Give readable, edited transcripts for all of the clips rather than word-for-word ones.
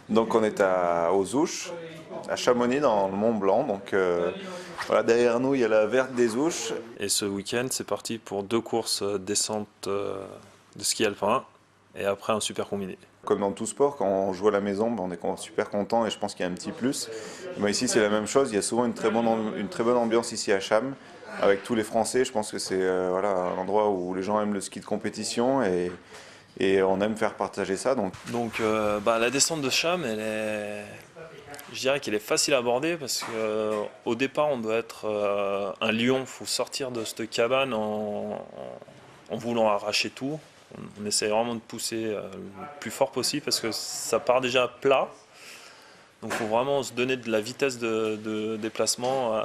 Donc on est aux Ouches, à Chamonix dans le Mont Blanc. Donc voilà, derrière nous il y a la verte des Ouches. Et ce week-end, c'est parti pour 2 courses descente de ski alpin et après un super combiné. Comme dans tout sport, quand on joue à la maison, ben, on est super content et je pense qu'il y a un petit plus. Ben, ici c'est la même chose, il y a souvent une très bonne ambiance ici à Cham. Avec tous les Français, je pense que c'est voilà, un endroit où les gens aiment le ski de compétition et on aime faire partager ça. Donc la descente de Cham, je dirais qu'elle est facile à aborder parce qu'au départ on doit être un lion, il faut sortir de cette cabane en voulant arracher tout. On essaie vraiment de pousser le plus fort possible parce que ça part déjà plat. Donc il faut vraiment se donner de la vitesse de déplacement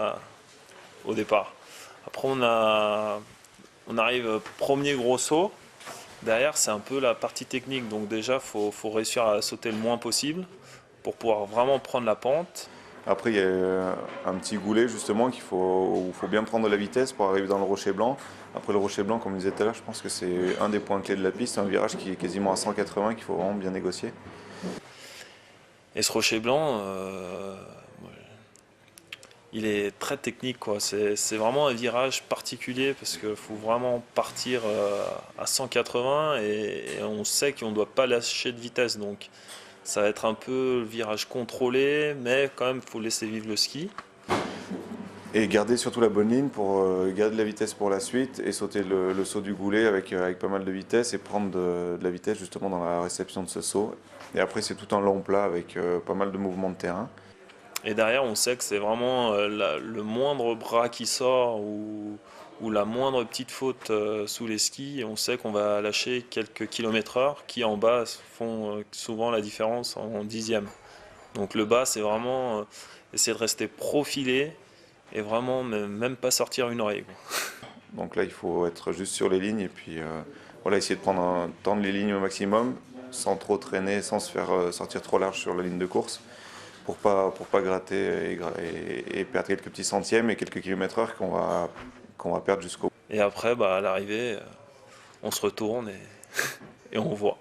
au départ. Après on arrive premier gros saut. Derrière c'est un peu la partie technique. Donc déjà faut réussir à sauter le moins possible pour pouvoir vraiment prendre la pente. Après, il y a un petit goulet justement où il faut bien prendre de la vitesse pour arriver dans le rocher blanc. Après le rocher blanc, comme je disais tout à l'heure, je pense que c'est un des points clés de la piste, un virage qui est quasiment à 180 qu'il faut vraiment bien négocier. Et ce rocher blanc, il est très technique, quoi. C'est vraiment un virage particulier parce qu'il faut vraiment partir à 180 et on sait qu'on ne doit pas lâcher de vitesse. Donc ça va être un peu le virage contrôlé, mais quand même il faut laisser vivre le ski. Et garder surtout la bonne ligne pour garder de la vitesse pour la suite et sauter le saut du goulet avec pas mal de vitesse et prendre de la vitesse justement dans la réception de ce saut. Et après, c'est tout un long plat avec pas mal de mouvements de terrain. Et derrière, on sait que c'est vraiment le moindre bras qui sort ou la moindre petite faute sous les skis. Et on sait qu'on va lâcher quelques kilomètres heure qui en bas font souvent la différence en dixième. Donc le bas, c'est vraiment essayer de rester profilé et vraiment même pas sortir une oreille, quoi. Donc là, il faut être juste sur les lignes et puis voilà, essayer de tendre les lignes au maximum sans trop traîner, sans se faire sortir trop large sur la ligne de course pour pas gratter et perdre quelques petits centièmes et quelques kilomètres heure qu'on va perdre jusqu'au bout. Et après, à l'arrivée, on se retourne et on voit.